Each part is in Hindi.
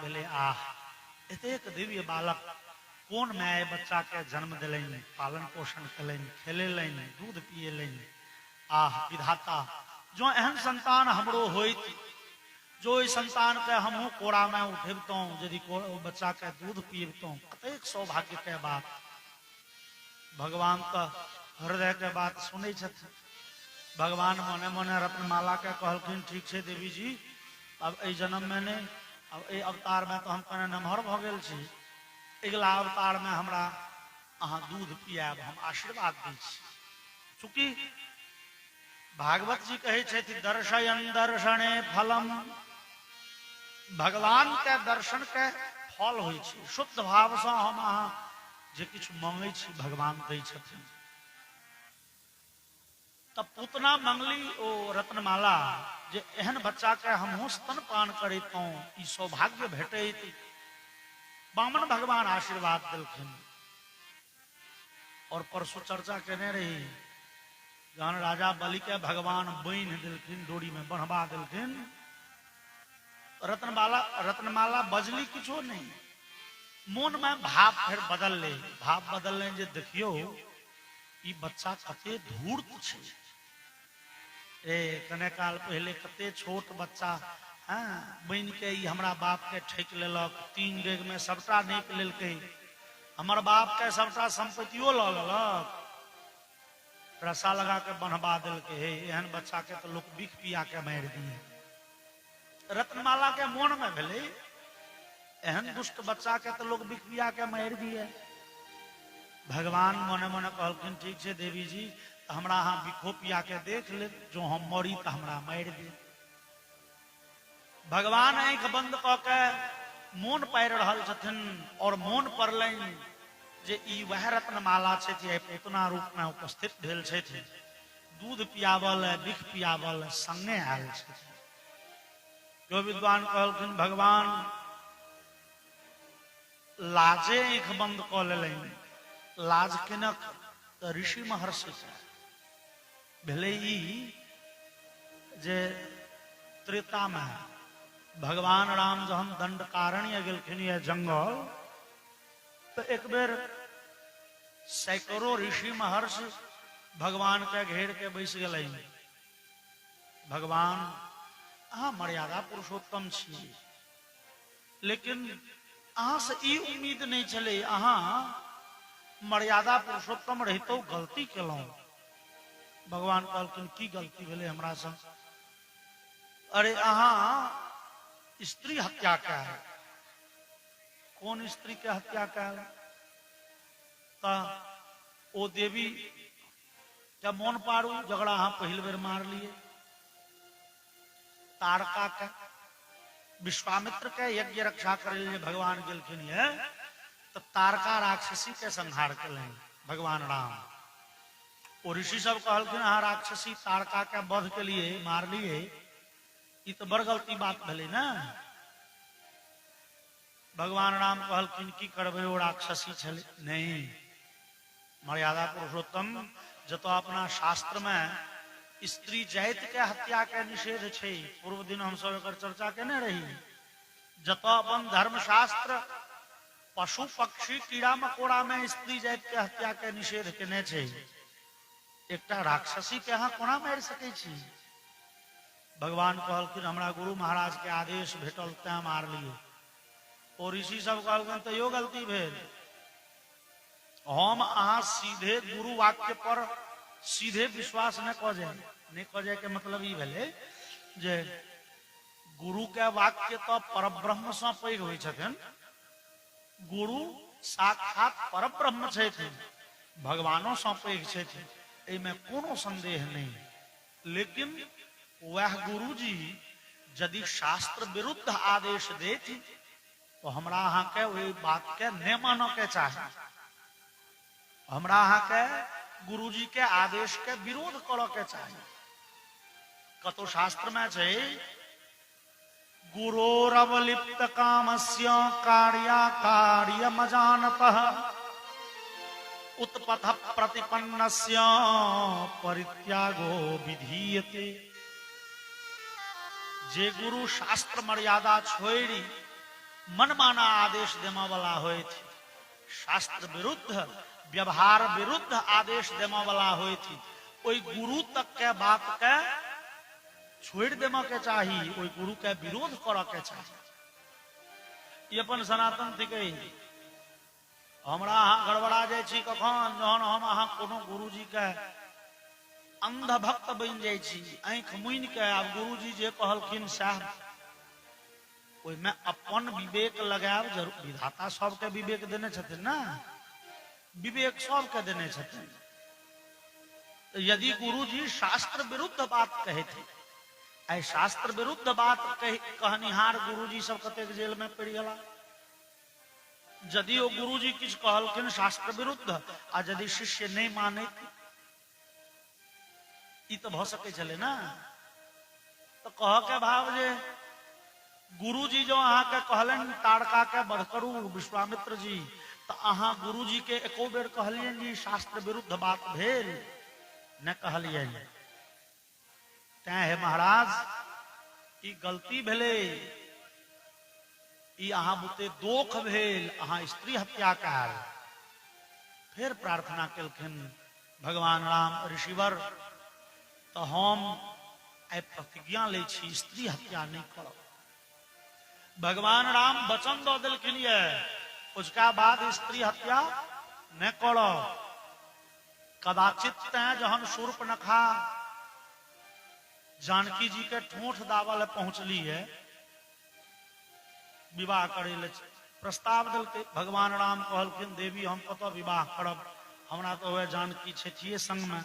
भेले आह एतेक दिव्य बालक कोन माय बच्चा के जन्म दिलनि, पालन पोषण कलनि, खेलेलनि, दूध पिएलनि। आह विधाता जो एहन संतान हमरो होइत, जो इस संतान के हमहू कोड़ा में उठेबतों, यदि बच्चा के दूध पीबतों, कतेक सौभाग्य के बात। भगवान तो हृदय के बात सुनै छथिन। भगवान मने मने रत्नमाला के कहलखिन ठीक छै देवी जी, अब ए जन्म में नहीं, अब ए अवतार में तो हम कने नमहर भ गेल छी, अगला अवतार में हमरा अहाँ दूध पियाब, हम आशीर्वाद दै छी। चूंकि भागवत जी कहे छथि दर्शयन दर्शने फलम, भगवान के दर्शन के फल होइ छै। शुद्ध भाव से हम अहाँ जे किछु मांगै छी भगवान दै छथिन। तब पूतना मंगली ओ रत्नमाला जे एहन बच्चा के हमहू स्तनपान करैतों, ई सौभाग्य भेटैत। वामन भगवान आशीर्वाद दिलखिन। और परसु चर्चा केने रही, जहन राजा बलि के भगवान बांध दिलखिन, डोरी में बन्हबा दिलखिन, रत्नमाला बजली किछो नहीं, मोन में भाव फिर बदल ले। भाव बदल ले जे देखियो ई बच्चा कते धूर्त छै। ए कने काल पहले कते छोट बच्चा बन के ई हमरा बाप के ठेक लेलक, 3 डेग में सबटा नीक लेलकै, हमर बाप के सबटा संपत्तियों ल लेलक, रसा लगा के बन्हबा देलकै। हे एहन बच्चा के तो लोग बिख पिया के मारि दिए। रत्नमाला के मोन में भेले एहन दुष्ट बच्चा के तो लोग बिख पिया के मारि दिए। भगवान मने मने कहलखिन ठीक छै देवी जी, तो हमरा अहाँ बिखो पिया के देख ले, जो हम मरी तो हमरा मारि दे। भगवान आंख बंद क के मोन पारि रहल छथिन, और मोन पड़लनि जे ई वह रत्नमाला छथि, पूतना रूप में उपस्थित भेल छथि, दूध पियावल बिख पियावल संगे आयल छथि। जो विद्वान कहलखिन भगवान लाजे आंख बंद क लेलनि। लाज केनक त ऋषि महर्षि भेले ई जे त्रेता में भगवान राम जहन दंडकारण्य गेलखिन ये जंगल, तो एक बेर सैकड़ों ऋषि महर्षि भगवान के घेर के बैस गए। भगवान अहाँ मर्यादा पुरुषोत्तम छी, लेकिन अहाँ से ई उम्मीद नहीं चले, अहाँ मर्यादा पुरुषोत्तम रहितो गलती केलौं। भगवान कहलखिन की गलती भेले हमरा से? अरे अहाँ स्त्री हत्या कैल। कौन स्त्री के हत्या कैल? ओ देवी जब मोन पारू झगड़ा अहाँ पहिल बेर मार लिए। तारका के विश्वामित्र के यज्ञ रक्षा करे लिए भगवान गेलखिन है, तो तारका राक्षसी के संहार करें भगवान राम। और ऋषि सब कहलखिन अहाँ राक्षसी तारका के वध के लिए मार लिए, ये तो बड़ गलती बात भले ना। भगवान राम कहलखिन की करबे ओ राक्षसी छले। नहीं, मर्यादा पुरुषोत्तम जतो अपना शास्त्र में स्त्री जाति के हत्या के निषेध छे, पूर्व दिन हम सब एकर चर्चा केने रही। जतो अपन धर्म शास्त्र पशु पक्षी कीड़ा मकोड़ा में स्त्री जाति के हत्या के निषेध केने छे, एकटा राक्षसी के अहाँ कोना मारि सकै छी? भगवान कहलखिन हमरा गुरु महाराज के आदेश भेटल तें मार लिए। और ऋषि सब कहलखिन तो यो गलती भेल, हम अहाँ सीधे गुरु वाक्य पर सीधे विश्वास न क जाए के मतलब ई भेले जे गुरु के वाक्य तो परब्रह्म से पैघ होइ छथिन। गुरु साक्षात परब्रह्म छथिन, भगवानो से पैघ छथिन, एहिमे कोनो संदेह नहीं। लेकिन वह गुरु जी यदि शास्त्र विरुद्ध आदेश देती तो हमरा अहाँ के वही बात के नहीं मानो के चाहिए। हमरा अहाँ के गुरु जी के आदेश के विरोध करो के चाहिए। कतो शास्त्र में छे गुरोरवलिप्त कामस्य कार्यमजानतः उत्पथ प्रतिपन्नस्य परित्यागो विधीयते। जे गुरु शास्त्र मर्यादा छोड़ी मनमाना आदेश देमा वाला होय थी, शास्त्र विरुद्ध व्यवहार विरुद्ध आदेश देमा वाला होय थी। कोई गुरु तक के बात के छोड़ देमा के चाहिए, कोई गुरु के विरोध कर के चाहिए। ये अपन सनातन थी गई। हमरा अहाँ गड़बड़ा जाय छी कखन जहन हम अहाँ कोनो गुरुजी के अंध भक्त बन जाय छी, आंख मुनि के आब गुरुजी जे कहलखिन साहब ओइमे अपन विवेक लगाब जरूर। विधाता सबके विवेक देने छथिन ना, विवेक सबके देने छथिन। यदि गुरुजी शास्त्र विरुद्ध बात कहे थे, आई शास्त्र विरुद्ध बात कहनिहार गुरुजी सब कतेक जेल में पड़ गला। यदि वो गुरुजी किछ कहलखिन शास्त्र विरुद्ध आ यदि शिष्य नहीं माने तो भ सके चले ना। तो कह के भाव जे गुरुजी जो अहाँ के कहलन ताड़का के बध करू विश्वामित्र जी, तो अहाँ गुरुजी के एको बेर कहलियन जी शास्त्र विरुद्ध बात भेल न कहलियन। तैं हे महाराज ई गलती भेले, ई अहाँ बुते दोख भेल, अहाँ स्त्री हत्या काल। फिर प्रार्थना केलखिन भगवान राम ऋषिवर, तो हम आई प्रतिज्ञा ले छी स्त्री हत्या नहीं करब। भगवान राम वचन दो दिलखिन ये, उसका बाद स्त्री हत्या न करब। कदाचित तैं जहन शूर्पणखा जानकी जी के ठोंठ दावल पहुंचली है, विवाह करे ले प्रस्ताव दिलके। भगवान राम कहलखिन देवी हम कत विवाह करब, हमरा तो वह जानकी छे संग में,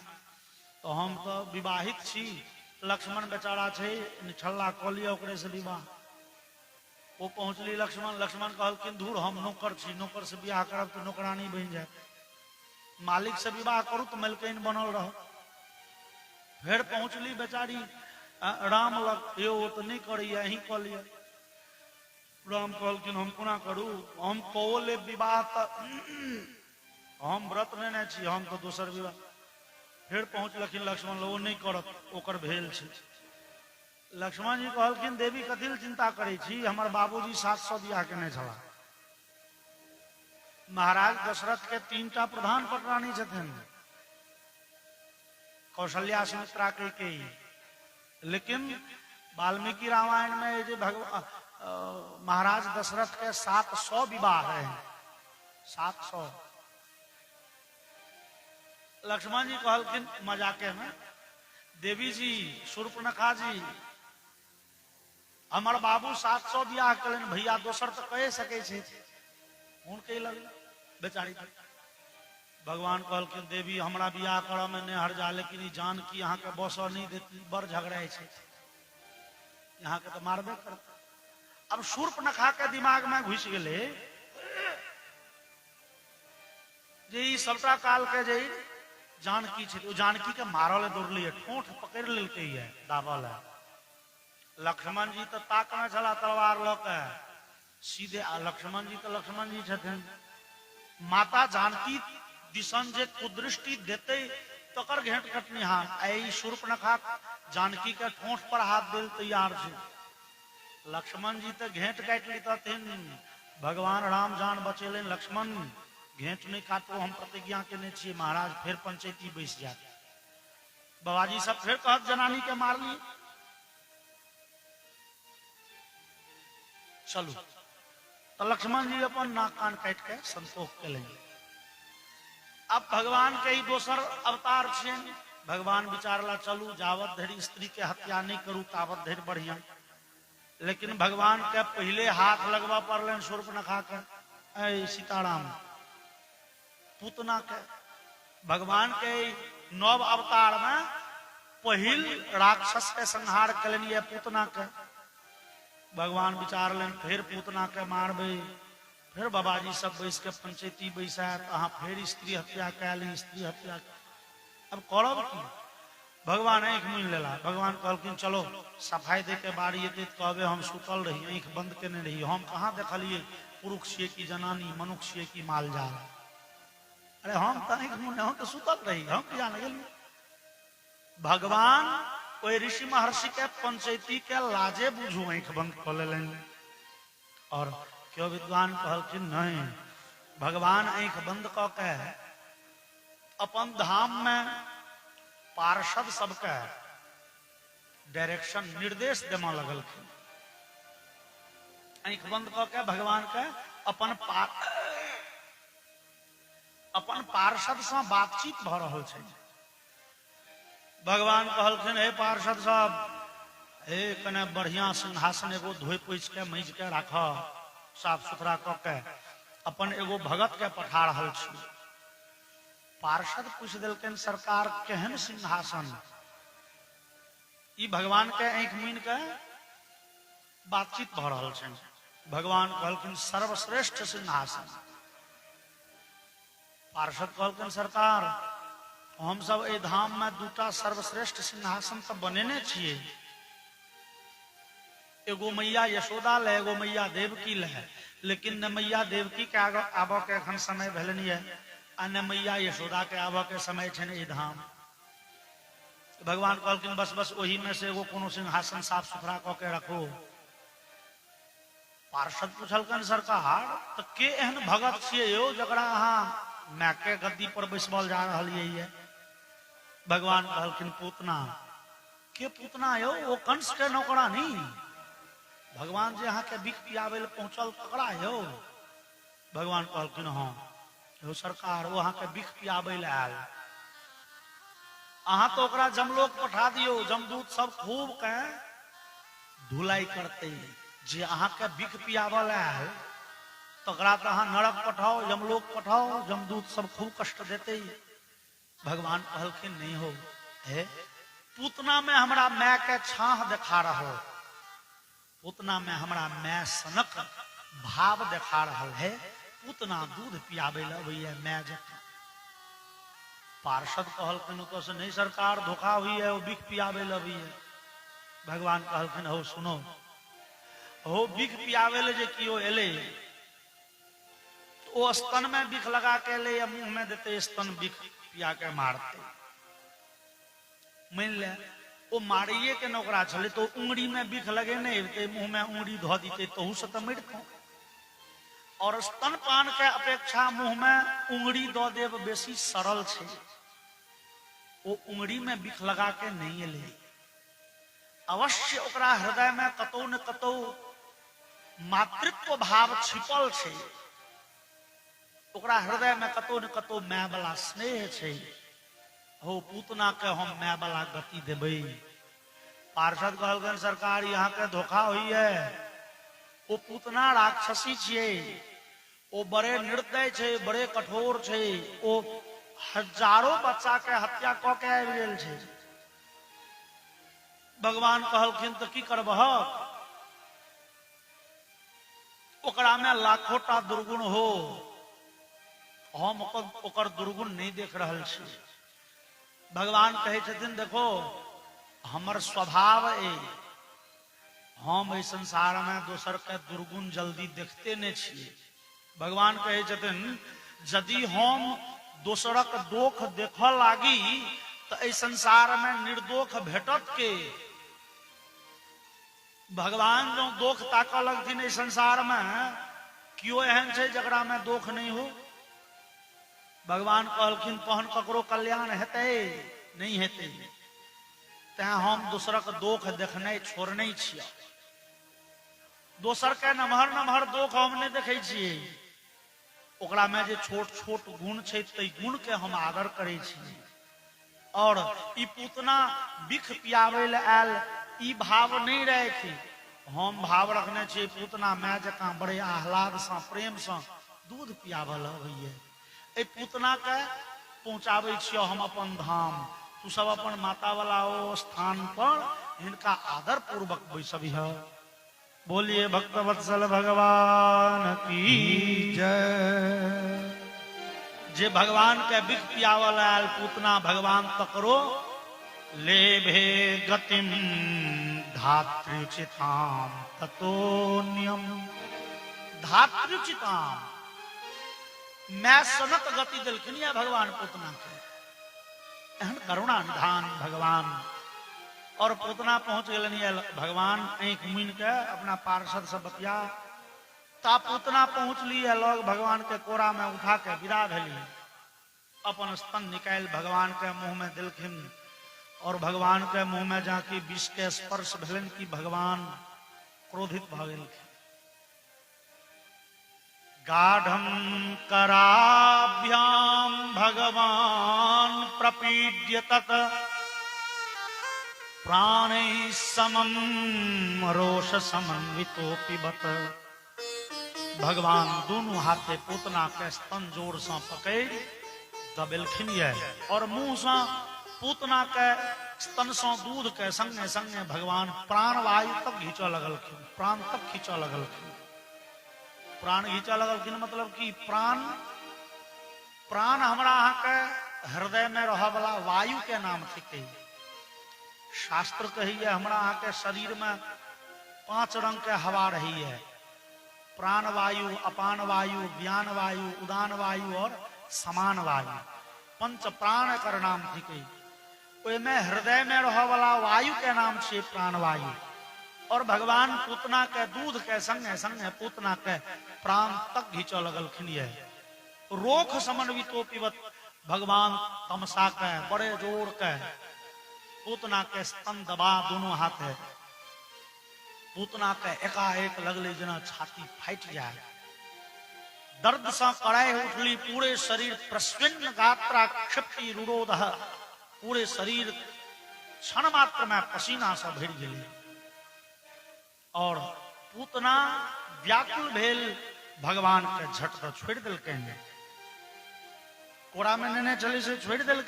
तो हम तो विवाहित छी। लक्ष्मण बेचारा छे निछल्ला क लिया ओकरे से विवाह। वो पहुंचली लक्ष्मण, लक्ष्मण कहलखिन धूर हम नौकर छी, नौकर से विवाह करब तो नौकरानी बन जाए, मालिक से विवाह करू तो मलकिन बनल रह। फिर पहुंचली बेचारी राम लग, यो वो तो नहीं करी यही क लिया। राम कहलखिन हम कोना करू, हम कौले विवाह हम व्रत लेने छी, हम तो दोसर विवाह। फिर पहुंचलखिन लक्ष्मण, वो नहीं करत ओकर भेल छै। लक्ष्मण जी कहलखिन देवी कथी चिंता करे छी, हमर बाबूजी 700 बियाह केने छला। महाराज दशरथ के 3टा प्रधान पटरानी छथिन, कौशल्या सुमित्रा कैकेयी। लेकिन वाल्मीकि रामायण में जो महाराज दशरथ के 700 विवाह है, 700। लक्ष्मण जी कहलखिन मजाके में, देवी जी शूर्पणखा जी हमर बाबू 700 बियाह कलन, भैया दोसर तो कहे सके छे, हुन कही लगे बेचारी। भगवान कहलखिन देवी हमरा बियाह करऽ में नहीं हर्जा, लेकिन ई जानकी अहाँ के बस नहीं देती, बड़ झगड़ाए छे, यहाँ के तो मारबे करता। अब शूर्पणखा के दिमाग में घुस गेले जे ई सबटा काल के जे जानकी छे, ओ जानकी के मारल दौड़ली है, ठोंठ पकड़ लेलकै है दावल है। लक्ष्मण जी तो ताकने छला तलवार ल के सीधे। लक्ष्मण जी तो लक्ष्मण जी छथिन, माता जानकी दिसन जे कुदृष्टि देते तकर घेंट कटनिहार। आई शूर्पणखा जानकी के ठोंठ पर हाथ देल तैयार छे। लक्ष्मण जी तो घेंट काट ली तथिन, भगवान राम जान बचेले। लक्ष्मण घेंट नहीं काटो, हम प्रतिज्ञा केने छिए। महाराज फिर पंचायती बैस जात, बाबाजी सब फिर कहत जनानी के मार ली। चलू तो लक्ष्मण जी अपन नाक कान काट के संतोष के लेंगे। अब भगवान के ही दोसर अवतार छे। भगवान विचारला चलू जावत धरी स्त्री के हत्या नहीं करू तावत धरी बढ़िया। लेकिन भगवान के पहले हाथ लगवा पड़लन शूर्पणखा के, सीताराम पूतना के। भगवान के नव अवतार में पहिल राक्षस के संहार कलन ये पूतना के। भगवान विचारलन फिर पूतना के मारबे। फिर बाबाजी सब बैस के पंचायती बैसात, अहाँ फिर स्त्री हत्या कैली, स्त्री हत्या। अब करब की? भगवान आंख मुनि लेला। भगवान कहलखिन चलो सफाई दे के बारी एते कहबे हम सुतल रही, आंख बंद केने रही, हम कहाँ देखलिए पुरुष छिए की जनानी, मनुष्य छिए की माल जाल। अरे हम तो आंख मुनि, हम तो सुतल रही, हम क्या न गेली। भगवान कोई ऋषि महर्षि के पंचायती के लाजे बुझू आंख बंद कर लेलन और क्यों विद्वान कहलखिन नहीं, भगवान आंख बंद क के अपन धाम में पार्षद सबके डायरेक्शन निर्देश देमा लगलखिन। आंख बंद क के भगवान के अपन पार्षद से बातचीत भ रहल छै। भगवान कहलखिन हे पार्षद सब, हे कने बढ़िया सिंहासन एगो धोई पोछ के मैज के राख, साफ सुथरा क के अपन एगो भगत के पठा रहल छी। पार्षद पूछ दिलखिन सरकार केहन सिंहासन? ई भगवान के आंख मीन के बातचीत भ रहल छै। भगवान कहलखिन सर्वश्रेष्ठ सिंहासन। पार्षद कहलखिन सरकार हम सब ए धाम में दूटा सर्वश्रेष्ठ सिंहासन तो बनेने छिए, एगो मैया यशोदा ले, एगो मैया देवकी ले, लेकिन न मैया देवकी के आबो के एखन समय भेलनि है आ न मैया यशोदा के आबो के समय छै ई धाम। भगवान कहलखिन बस बस वही में से एगो कोनो सिंहासन साफ सुथरा क के रखो। पार्षद पूछलखिन सरकार तो के एहन भगत छिए यो जकरा अहाँ माय के गद्दी पर बैसबल जा रहलिए ये? भगवान कहलखिन पूतना। के पूतना यो? वो कंस के नौकरा नहीं। भगवान जे अहाँ के बिख पियावे ले पहुंचल तकरा यो? भगवान कहलखिन हाँ यो सरकार, वो अहाँ के बिख पियावे ले आयल। अहाँ तो ओकरा जमलोक पठा दियो, जमदूत सब खूब के धुलाई करते। जे अहाँ के बिख पियावल आयल तकरा तो अहाँ नरक पठाओ, यमलोक पठाओ, जमदूत सब खूब कष्ट देते। भगवान कहलखिन नहीं हो, हे पूतना में हमरा माय के छाह देखा रहो, पूतना में हमरा माय सनक भाव देखा रहल है। पूतना दूध पियावे ले अबैया माय जकां। पार्षद कहलखिन तो से नहीं सरकार, धोखा हुई है, वो बिख पियावे ले अबैया। भगवान कहलखिन हो सुनो, हो बिख पियावे ले जे कियो एले वो स्तन में बिख लगा के ले या मुंह में देते, स्तन बिख पिया के मारते। मान ले वो मारिए के नौकरा चले तो उंगली में बिख लगे नहीं तो मुंह में उंगली धो दीते तो से तो मरते। और स्तन पान के अपेक्षा मुंह में उंगली दो देव बेसी सरल छे। वो उंगली में बिख लगा के नहीं ले, अवश्य ओकरा हृदय में कतौ न कतौ मातृत्व भाव छिपल छे। ओकरा हृदय में कतौ न कतौ माय वाला स्नेह छे। हो पूतना के हम माय वाला गति देबै। पार्षद कहलखिन सरकार यहाँ के धोखा हुई है। वो पूतना राक्षसी छिए, वो बड़े निर्दय छे, बड़े कठोर छे। वो हजारों बच्चा के हत्या क के आबि गेल छे। भगवान कहलखिन तो की करबह? ओकरा में लाखोटा दुर्गुण हो, हम ओकर दुर्गुण नहीं देख रहल छी। भगवान कहे छथिन देखो हमर स्वभाव है, हम इस संसार में दोसर के दुर्गुण जल्दी देखते नहीं छिए। भगवान कहे छथिन यदि हम दोसरक दोख देख लागी तो इस संसार में निर्दोष भेटत के। भगवान जो दोख ताक लगथिन इस संसार में क्यों एहन छे जकरा में दोख नहीं हो? भगवान कहलखिन तहन ककरो कल्याण हेतै नहीं हेतै, तें हम दोसरक दोख देखने छोड़ने छियै। दोसर के नमहर नमहर दोख हम नहीं देखे छियै, ओकरा में जे छोट छोट गुण छै तै गुण के हम आदर करे छियै। और ई पूतना बिख पियावे ले आयल ई भाव नहीं रखी, हम भाव रखने छियै पूतना माय जकां बड़े आह्लाद से प्रेम से दूध पियावल अबैया। ए पूतना के पहुंचावे छियै हम अपन धाम। तू सब अपन माता वाला ओ स्थान पर इनका आदर पूर्वक बैसबिह। बोलिए भक्तवत्सल भगवान की जय। जे भगवान के बिख पियावल आयल पूतना भगवान तकरो लेभे गतिम धात्रिचिताम ततोन्यम। धात्रिचिताम मैं सनक गति दिलखिन या भगवान पूतना के। एहन करुणा निधान भगवान। और पूतना पहुंच गए भगवान आंख मीन के अपना पार्षद से बतिया ता पूतना पहुंच ली है लोग भगवान के कोरा में उठा के विदा भेली, अपन स्तन निकाल भगवान के मुंह में दिलखिन और भगवान के मुंह में जाके विष के स्पर्श भेलन की भगवान क्रोधित भ गेल। गाढ़म कराभ्याम भगवान प्रपीड्य तत प्राणे समम रोष समन्वितोपि बत। भगवान दोनों हाथे पूतना के स्तन जोर से पकड़ दबेलखिन और मुंह से पूतना के स्तन से दूध के संगे संगे भगवान प्राण वायु तक घींचा लगलखिन, प्राण तक खींचा लगलखिन। प्राण घींचा लगलखिन मतलब कि प्राण हमरा अहाँ के हृदय में रह वाला वायु के नाम थिके। शास्त्र कही है हमरा अहाँ के शरीर में 5 रंग के हवा रही है, प्राण वायु, अपान वायु, व्यान वायु, उदान वायु और समान वायु। 5 प्राण कर नाम थिके। में हृदय में रह वाला वायु के नाम से प्राण वायु। और भगवान पूतना के दूध के संगे संगे पूतना के प्राण तक घींचा लगलखिन। रोख समन्वितो पिबत। भगवान तमसा के बड़े जोर के पूतना के स्तन दबा दोनों हाथ है। पूतना के एकाएक लगले जना छाती फाट जाए, दर्द से कड़ाई उठली, पूरे शरीर प्रस्विन्न गात्रा क्षिप्ति रुरोध, पूरे शरीर क्षण मात्र में पसीना से भर गई। और पूतना व्याकुल भेल भगवान के झट तो छोड़ दिल कोड़ा में नेने चले से छोड़ दिल।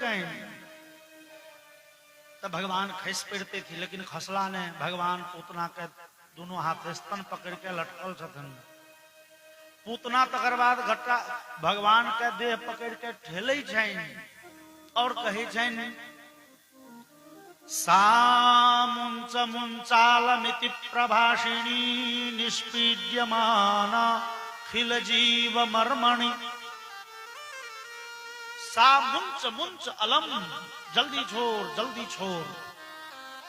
तब भगवान खस पड़ते थी, लेकिन खसला ने भगवान पूतना के दोनों हाथ स्तन पकड़ के लटकल छथन। पूतना तकर बाद घट्टा भगवान के देह पकड़ के ठेले और कहे सामुंच मुंचालमिति प्रभाषिणी निष्पीड्यमाना खिल जीव मर्मणि। सामुंच मुंच अलम, जल्दी छोड़ जल्दी छोड़।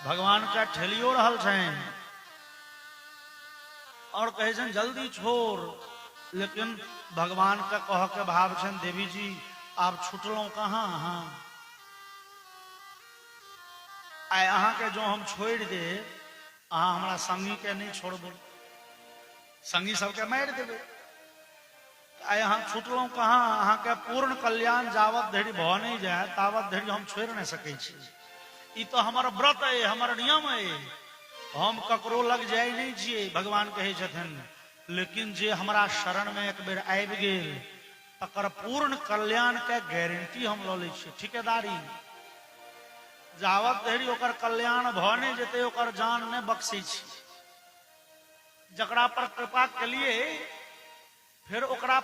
भगवान का ठेलियो रहल छेन और कहे छन जल्दी छोड़, लेकिन भगवान का कह के भाव छन देवी जी आप छुटलो कहाँ। हाँ आय अहाँ के जो हम छोड़ दे, अहाँ हमारा संगी के नहीं छोड़बे, संगी सबके मार देबे। आय अहाँ छुटलो कहाँ। अहाँ के पूर्ण कल्याण जावत धरि भ नहीं जाए तावत धरि हम छोड़ नहीं सके छी। ई तो हमार व्रत है, हमार नियम है, हम ककरो लग जाए नहीं छिए। भगवान कहे छथिन लेकिन जे हमारा शरण में एक बेर आबि गेल तकर पूर्ण कल्याण के गारंटी हम ल लै छी, ठिकेदारी। जावत धरि ओकर कल्याण भ नहीं जेते ओकर जान ने बख्शे छी। जकरा पर कृपा के लिए फिर ओकरा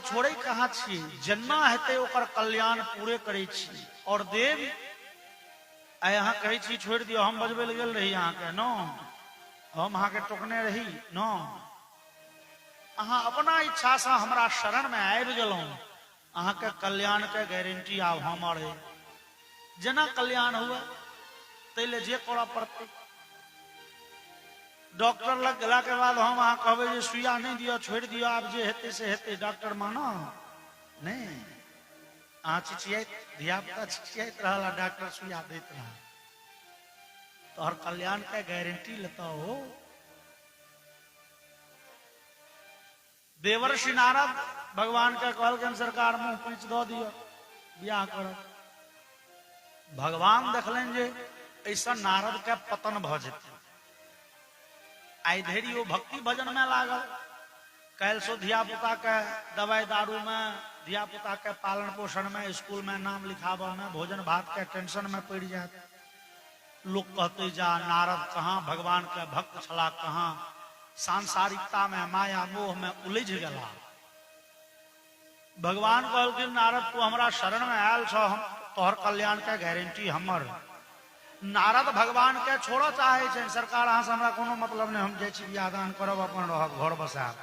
छोड़े कहाँ छी। जन्ना हेते ओकर कल्याण पूरे करे छी। और देव आय अहाँ कहे छी छोड़ दियो, हम बजबे ल गेल रही अहाँ के नो, हम अहाँ के टोकने रही नो। अहाँ अपना इच्छा से हमरा शरण में आबि गेलौं, अहाँ के कल्याण के गारंटी आब हमर है। जना कल्याण हुआ तैले जे करऽ पड़ते। डॉक्टर लग गेला के बाद हम अहाँ कहबे जे सुइया नहीं दियो छोड़ दियो आब जे हेते से हेते, डॉक्टर मानो नहीं। अहाँ चिचियात धियापुता चिचियात रहला, डॉक्टर सुइया देत रहा, तोहर कल्याण के गारंटी लेता हो। देवर्षि नारद भगवान के कहल सरकार मुंह पैंच दो दियो ब्याह कर। भगवान देखलन जे ऐसा नारद के पतन भ जेते। आई धैर्य वो भक्ति भजन में लागल, कैल सो धिया पुता के दवाई दारू में, धिया पुता के पालन पोषण में, स्कूल में नाम लिखावा में, भोजन भात के टेंशन में पड़ जाते। लोग कहते जा नारद कहाँ भगवान के भक्त छला, कहाँ सांसारिकता में माया मोह में उलझ गला। भगवान कहलखिन नारद तू हमरा शरण में आयल छ, हम तोहर कल्याण के गारंटी हमर। नारद भगवान के छोड़ो चाहे छे, सरकार अहाँ से हमरा कोनो मतलब नहीं, हम जे छी बियाह दान करब अपन रहब घर बसाब।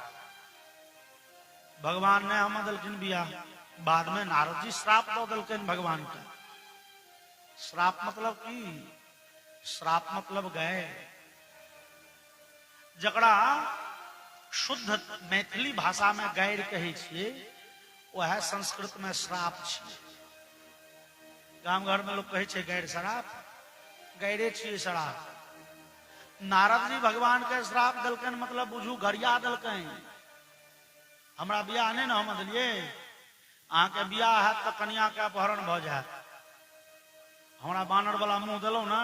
भगवान ने हम दलखिन बियाह। बाद में नारद जी श्राप दो दलखिन भगवान के। श्राप मतलब की? श्राप मतलब गए। जकड़ा शुद्ध मैथिली भाषा में गैर कहे छिए, वह संस्कृत में श्राप छिए। गांव घर में लोग कहे छे गैर श्राप, गैरे छिए श्राप। नारद जी भगवान के श्राप दलकन, मतलब बुझू गरिया दलकन। हमरा बियाह नहीं ना हम दिलिए, अहाँ के बियाह है तो कन्या के अपहरण भ जाए। हमरा बानर वाला मुंह दिलो ना,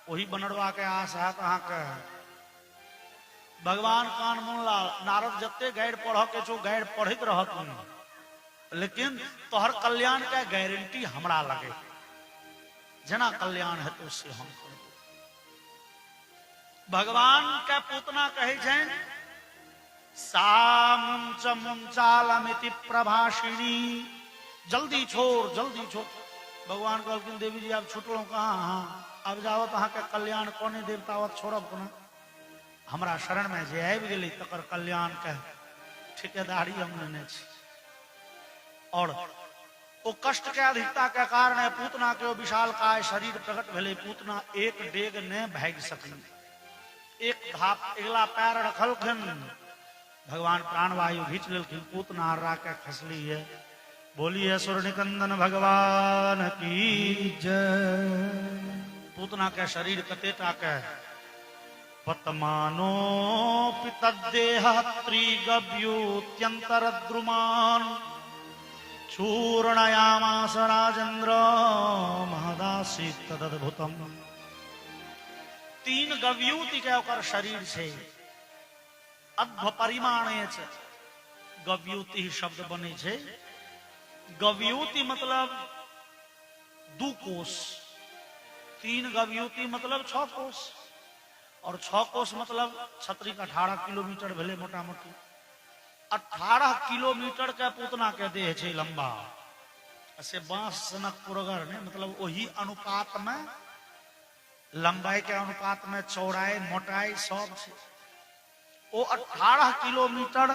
वही बनरवा के आस है अहाँ के। भगवान कान मुनला, नारद जत्ते गैर पढ़ के छो गैर पढ़ित रहत, लेकिन तोहर कल्याण के गारंटी हमरा लगे, जना कल्याण है तो उससे हम करो। भगवान के पूतना कहे छन सा मुंच मुंचालमिति प्रभाषिणी, जल्दी छोड़ जल्दी छोड़। भगवान कहलखिन देवी जी आप छुटलो कहाँ, हाँ अब जावत अहाँ के कल्याण कोने देवतावत छोड़ब ना। हमरा शरण में जे आबि गेली तकर कल्याण के ठेकेदारी हम लेने छी। और वो कष्ट के अधिकता के कारण पूतना के विशाल काय शरीर प्रकट भेले। पूतना एक डेग ने भाग सकली, एक धाप अगला पैर रखलखिन, भगवान प्राणवायु घींच लेलखिन, पूतना राके खसली है। बोलिए सुर निकंदन भगवान की जय। पूतना के शरीर कतेटा के पतमानो पितदेह त्रिगव्यूत्यंतर द्रुमान चूर्णयामास राजेंद्र महदासी तदद्भुतम। 3 गव्यूति के ओकर शरीर से अद्भ परिमाणे छे। गव्यूति शब्द बने छे, गव्यूति मतलब 2 कोष, 3 गव्यूति मतलब 6 कोष, और 6 कोष मतलब छतरी का 18 किलोमीटर भेले मोटा मोटी। 18 किलोमीटर के पूतना के देह छे लंबा, ऐसे बांस सनक पुरगर ने, मतलब वही अनुपात में लंबाई के अनुपात में चौड़ाई मोटाई सब छे। वो 18 किलोमीटर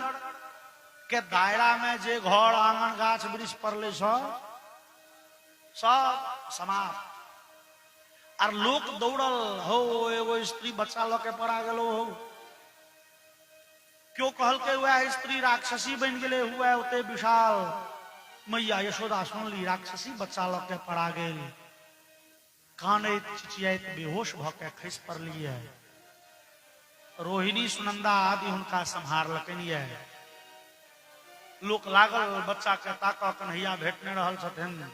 के दायरा में जे घर आंगन गाछ वृक्ष पड़ले सब समाप्त। और लोक दौड़ल हो, एगो स्त्री बच्चा लके पड़ा गेलो हो, क्यों कहल के हुआ स्त्री राक्षसी बन गेले हुआ उते विशाल। मैया यशोदा सुनली राक्षसी बच्चा लके पड़ा गेल, काने चिचियात बेहोश भ के खसि पड़ली है। रोहिणी सुनंदा आदि हुनका संहारलकन है। लोक लागल बच्चा के ताका कन्हैया भेटने रहल छथिन,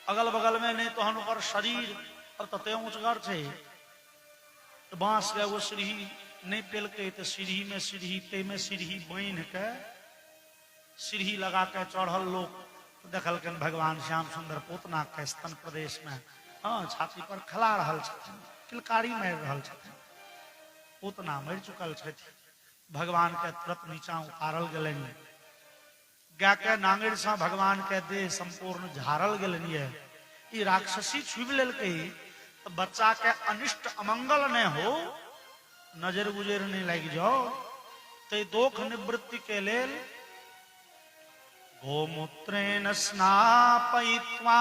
अगल बगल में नहीं तो ओकर शरीर अब तते ऊंचगर छे, तो बांस के वो सीढ़ी नहीं पेलके तो सीढ़ी में सीढ़ी ते में सीढ़ी बांध के सीढ़ी लगा के चढ़ल। लोग देखलकन भगवान श्याम सुंदर पूतना के स्तन प्रदेश में हाँ छाती पर खला रहल छथिन, किलकारी मारि रहल छथिन। पूतना मरि चुकल छथि। भगवान के तुरंत नीचा उतारल गेलनि, गा के नांगेर से भगवान के देह संपूर्ण झारल गेलनि है। ई राक्षसी छुबि लेलकै तो बच्चा के अनिष्ट अमंगल न हो, नजर गुजर नहीं लग जाओ, तो दोख निवृत्ति के लेल गोमूत्रेण स्नापयित्वा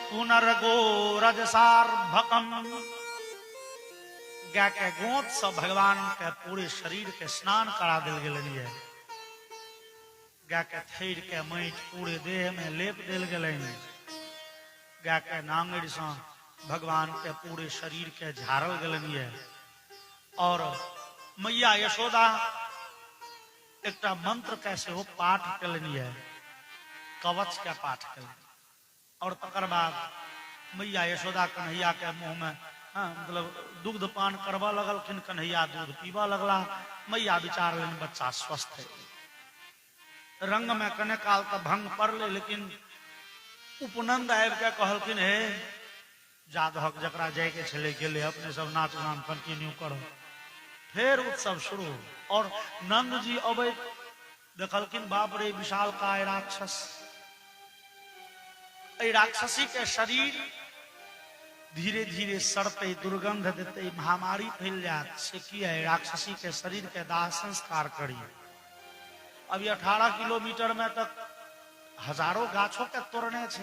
पुनर्गो रजसार्भकम। गाय के गोंद से भगवान के पूरे शरीर के स्नान करा दिल गेलनि है। गाय के थैर के माटि पूरे देह में लेप दिल गेलनि। गाय के नांगड़ से भगवान के पूरे शरीर के झारल गेलनि है। और मैया यशोदा एक मंत्र कैसे हो पाठ कलनी है, कवच का पाठ कलनी। और तकर बाद मैया यशोदा कन्हैया के मुंह में मतलब दुग्ध पान करवा लगलखिन। कन्हैया दूध पीवा लगला। मैया विचार लेन बच्चा स्वस्थ है। रंग में कने काल तक भंग पड़ले, लेकिन उपनंद आबि के कहलखिन हे जादहक जकरा जाय के छले गेले, अपने सब नाच गान कंटिन्यू करो। फिर उत्सव शुरू। और नंद जी अबै देखलखिन बाप रे विशाल काय राक्षस। राक्षसी के शरीर धीरे धीरे सड़ते, दुर्गंध देते, महामारी फैल जात से किया है। राक्षसी के शरीर के दाह संस्कार करी। अभी 18 किलोमीटर में तक हजारों गाछों के तोड़ने छे।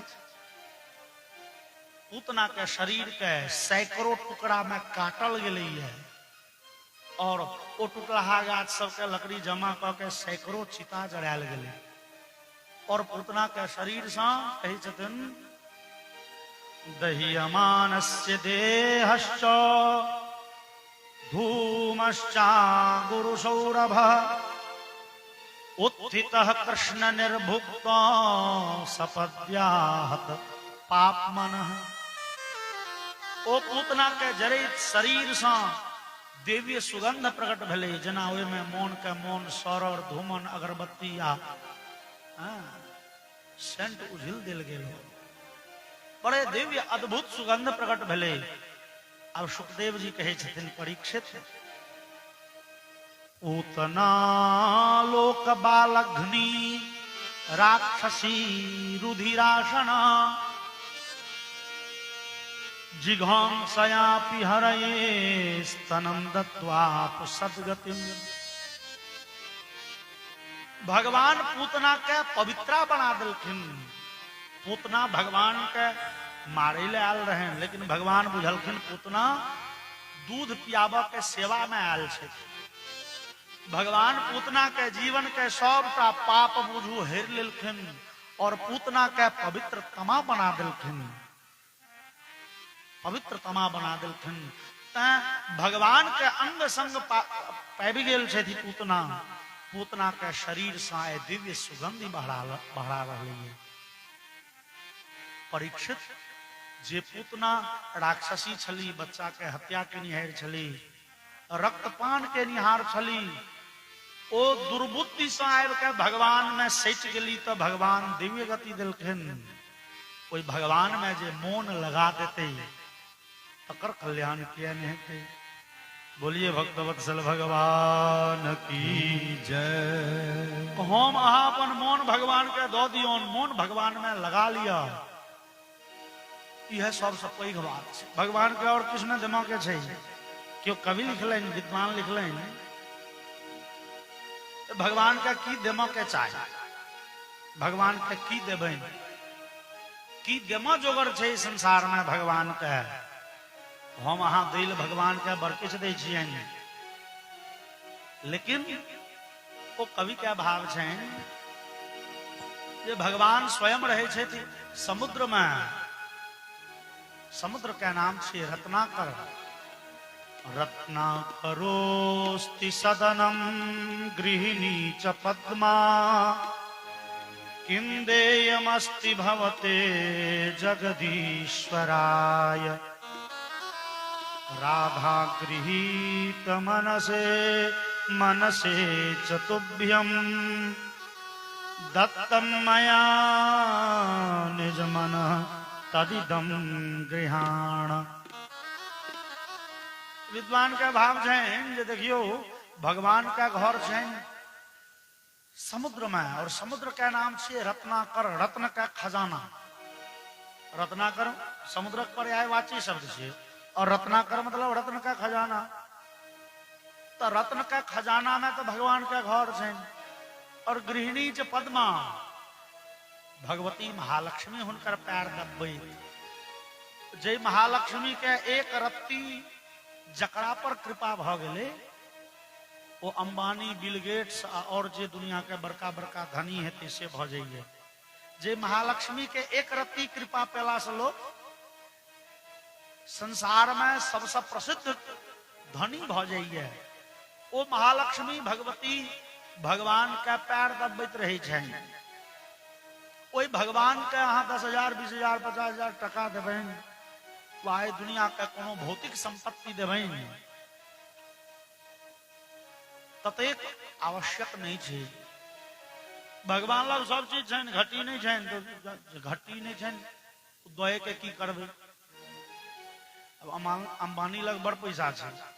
पूतना के शरीर के सैकड़ों टुकड़ा में काटल गेलै है। और ओ टुटलाहा गाछ सबके लकड़ी जमा क के सैकड़ों चिता जरायल गेलै और पूतना के शरीर से कही छथिन दह्यमानस्य देहश्च धूमश्चा गुरुसौरभ उत्थितः कृष्ण निर्भुक्त सपद्याहत पापमनः। ओ पूतना के जरित शरीर से देवीय सुगंध प्रकट भेलै, जेना ओहि में मौन के मौन सरर धूमन अगरबत्ती आ सेंट उझिल देल गेल, बड़े दिव्य अद्भुत सुगंध प्रकट भेलै। अब सुखदेव जी कहे छथिन परीक्षित पूतना लोक बालघ्नी राक्षसी रुधिराशना जिघांसयापि हरये स्तनं दत्त्वाप सद्गतिम। भगवान पूतना के पवित्रा बना दिलखिन। पूतना भगवान के मारे ले आयल रहे, लेकिन भगवान बुझलखिन पूतना दूध पियाबा के सेवा में आयल छे। भगवान पूतना के जीवन के सबटा पाप बुझू हेर लेलखिन और पूतना के पवित्र तमा बना दिलखिन, पवित्र तमा बना दिलखिन। भगवान के अंग संग पाबि गेल छथि पूतना। पूतना के शरीर से दिव्य सुगंधि बढ़ा रही है। परीक्षित जे पूतना राक्षसी छली, बच्चा के हत्या के निहार छली, रक्तपान के निहार छली, ओ दुर्बुद्धि से आबि के भगवान में सच गेली तो भगवान दिव्य गति दिलखिन। कोई भगवान में जे मोन लगा देते तकर कल्याण किया नहीं हेते। बोलिए भक्तवत्सल भगवान की जय। हम अहाँ अपन मोन भगवान के दो दियोन, मोन भगवान में लगा लिया, यह सबसे पैघ बात है। भगवान के और कृष्ण दिमाग के छै, क्यों कवि लिखलन, विद्वान लिखलन, भगवान का की दिमाग के चाहे, भगवान के की देबन, की दिमाग जोगर छै संसार में भगवान के। हम अहाँ दिल भगवान के बड़ किछ दै छियन, लेकिन वो कवि के भाव छै जे भगवान स्वयं रहे छे समुद्र में। समुद्र का नाम छे रत्नाकर। रत्नाकरोस्ति सदनम गृहिणी च पद्मा किंदेयमस्ति भवते जगदीश्वराय। राधा गृहीत मनसे मनसे च तुभ्यं दत्तं मया निज मनः तदिदं गृहाण। विद्वान का भाव छै जे देखियो भगवान का घर छै समुद्र में, और समुद्र का नाम छे रत्नाकर, रत्न का खजाना। रत्नाकर समुद्र पर पर्यायवाची शब्द छे और रत्नाकर मतलब रत्न का खजाना। तो रत्न का खजाना में तो भगवान का घर छै। और गृहिणी च पद्मा, भगवती महालक्ष्मी हुनकर पैर दब्बै। जय महालक्ष्मी के एक रत्ती जकरा पर कृपा भ गेले, वो अंबानी, बिल गेट्स और जे दुनिया के बड़का बड़का धनी हेतै से भ जाइए। जे महालक्ष्मी के एक रत्ती कृपा पेला से लोग संसार में सबसे प्रसिद्ध धनी भ जाइए। वो महालक्ष्मी भगवती भगवान के पैर दबैत रहे छन। ओई भगवान के अहाँ 10,000, 20,000, 50,000 टका देबैन, वाहे दुनिया के कोनो भौतिक संपत्ति देबैन, ततेक आवश्यक नहीं छे। भगवान लग सब चीज छन, घटी नहीं छन, तो घटी नहीं छन दोए के की करबे। अब अंबानी लग बड़ पैसा छे,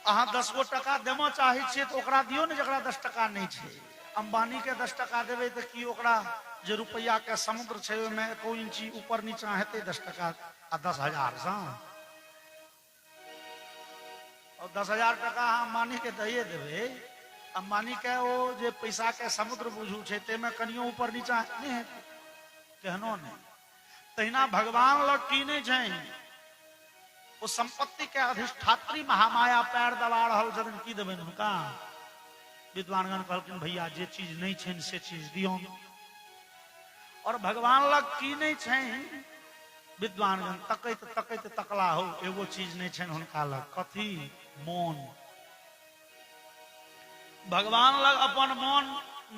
अहाँ 10 गो टका देमा चाहे छिए तो ओकरा दियो ने जकरा 10 टका नहीं छे। अंबानी के 10 टका देवे तो की ओकरा जे रुपया के समुद्र छे में 1 इंची ऊपर नीचा हेते 10 टका आ 10,000 सा। और 10,000 टका अंबानी के दइए देवे। अंबानी के वो जे पैसा के समुद्र बुझू छे ते में कनियो ऊपर नीचा नहीं है, केहनो नहीं। तहिना भगवान लग की नहीं छे वो संपत्ति के अधिष्ठात्री महामाया पैर दबा रहल जदन की देबन हुनका। विद्वानगण कहलखिन भैया जे चीज नहीं छन से चीज दियो, और भगवान लग की नहीं छन। विद्वानगण तकैत तकैत तकला हो एगो चीज नहीं छन हुनका लग, कथी? मौन। भगवान लग अपन मौन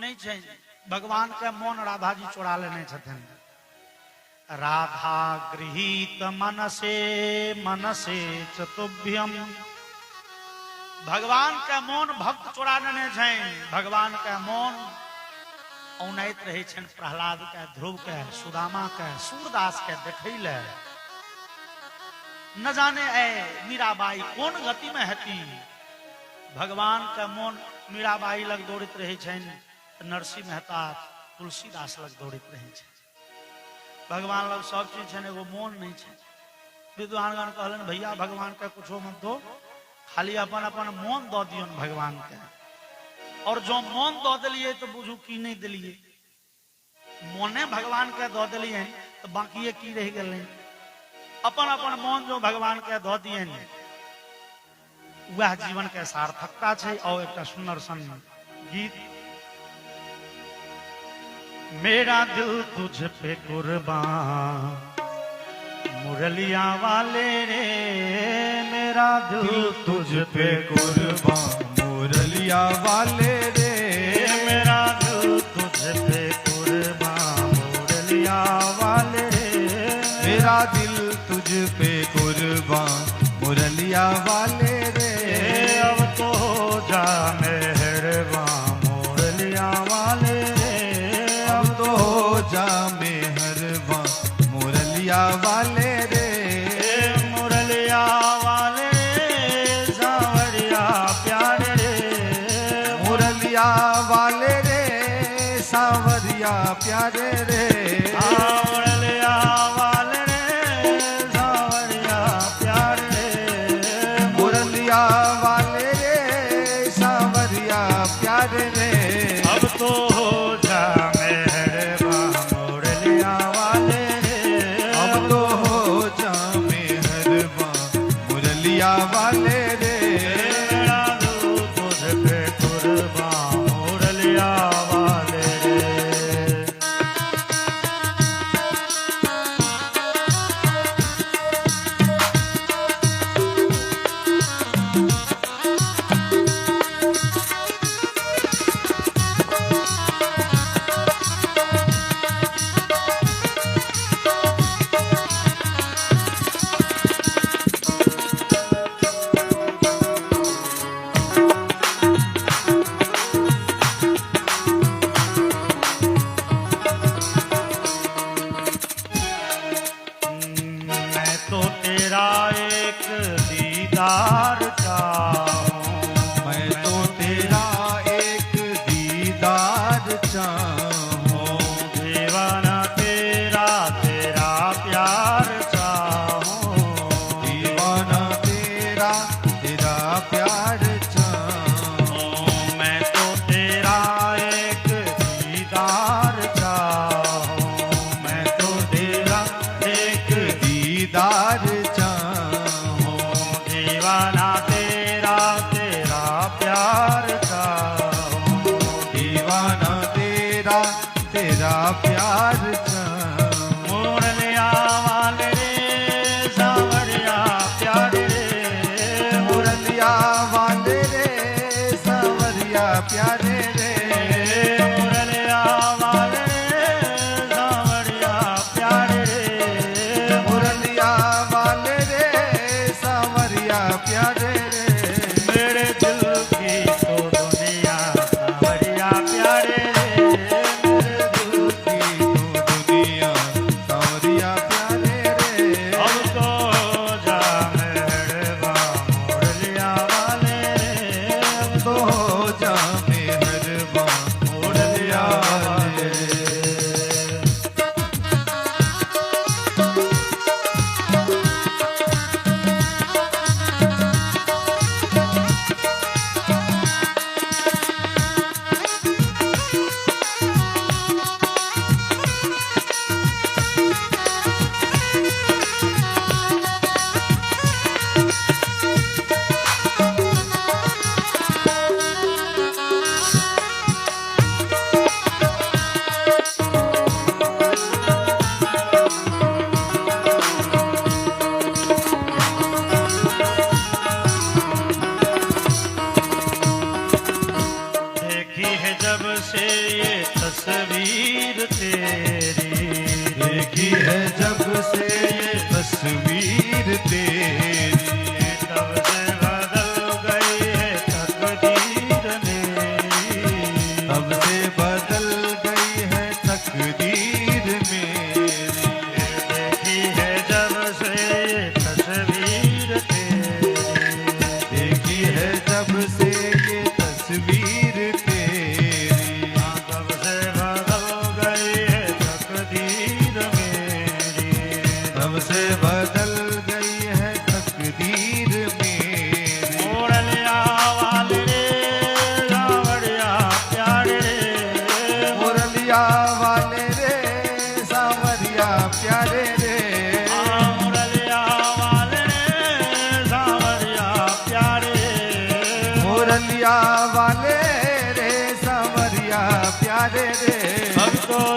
नहीं छन। भगवान के मौन राधा जी चोरा लेने छथिन। राधा गृहीत मनसे मनसे चतुभ्यम। भगवान के मौन भक्त चोरा लेने छन। भगवान के मौन औनैत रहे छन प्रहलाद के, ध्रुव के, सुदामा के, सूरदास के देखै ले। न जाने ऐ मीराबाई कौन गति में हती। भगवान के मौन मीराबाई लग दौड़ित रहे छन, नरसिंह मेहता तुलसीदास लग दौड़ित रहे छन। भगवान लग सब चीज छन, एगो मौन नहीं छन। विद्वानगण कहलन भैया भगवान के कुछो मत दो, खाली अपन अपन मौन दो दियन भगवान के। और जो मौन दो दिलिए तो बुझू की नहीं दिलिए। मौने भगवान के दो दिलिए तो बाकी की रह गए। अपन अपन मौन जो भगवान के दो दिए वह जीवन के सार्थकता है। और एक सुंदर सन गीत। मेरा दिल तुझ पे कुर्बान मुरलिया वाले रे, मेरा दिल तुझ पे कुर्बान मुरलिया वाले रे, मेरा दिल तुझ पे कुर्बान मुरलिया वाले रे, मेरा दिल तुझ पे कुर्बान मुरलिया वाले रे। अब तो जा मेहरबान मुरलिया वाले रे, अब तो जा मेहरबान मुरलिया वाले रे, मुरलिया वाले रे सावरिया प्यारे रे, मुरलिया वाले रे सावरिया प्यारे रे, मुरलिया वाले रे सावरिया प्यारे रे, मुरलिया वाले रे सावरिया प्यारे रे। अब तो जा मेहरबान मुरलिया वाले रे, अब तो जा मेहरबान मुरलिया वाले रे, मेरा दिल तुझ पे कुर्बान मुरलिया वाले रे। मैं तो तेरा एक दीदार चाहूं, मैं तो तेरा एक दीदार चाहूं, दीवाना तेरा तेरा प्यार चाहूं, दीवाना तेरा तेरा प्यार चाहूं, मैं तो तेरा एक दीदार चाहूं, मैं तो तेरा एक दीदार चाहूं, दीवाना तेरा तेरा प्यार चाहूं, दीवाना तेरा तेरा प्यार चाहूं, मुरलिया वाले रे सावरिया प्यारे रे, मुरलिया वाले रे सावरिया प्यारे रे, मुरलिया वाले रे सावरिया प्यारे रे, मुरलिया वाले रे सावरिया प्यारे रे। मेरे दिल की तो दुनिया सावरिया प्यारे रे, मेरे दिल की तो दुनिया सावरिया प्यारे रे। अब तो जा मेहरबान मुरलिया वाले रे, अब तो जा मेहरबान तेरी। देखी है जब से ये तस्वीर तेरी, तब से बदल गई है तकदीर मेरी। तब से बदल गई है तकदीर मेरी। देखी है जब से ये तस्वीर तेरी। देखी है जब से ये तस्वीर तेरी, तब से बदल गई है तकदीर मेरी। तब से बदल गई है तकदीर मेरी। मोरलिया वाले रे सावरिया प्यारे रे। मुरलिया वाले रे सावरिया प्यारे रे, मोरलिया वाले रे सावरिया प्यारे। मुरलिया वाले रे सावरिया प्यारे रे। भक्तों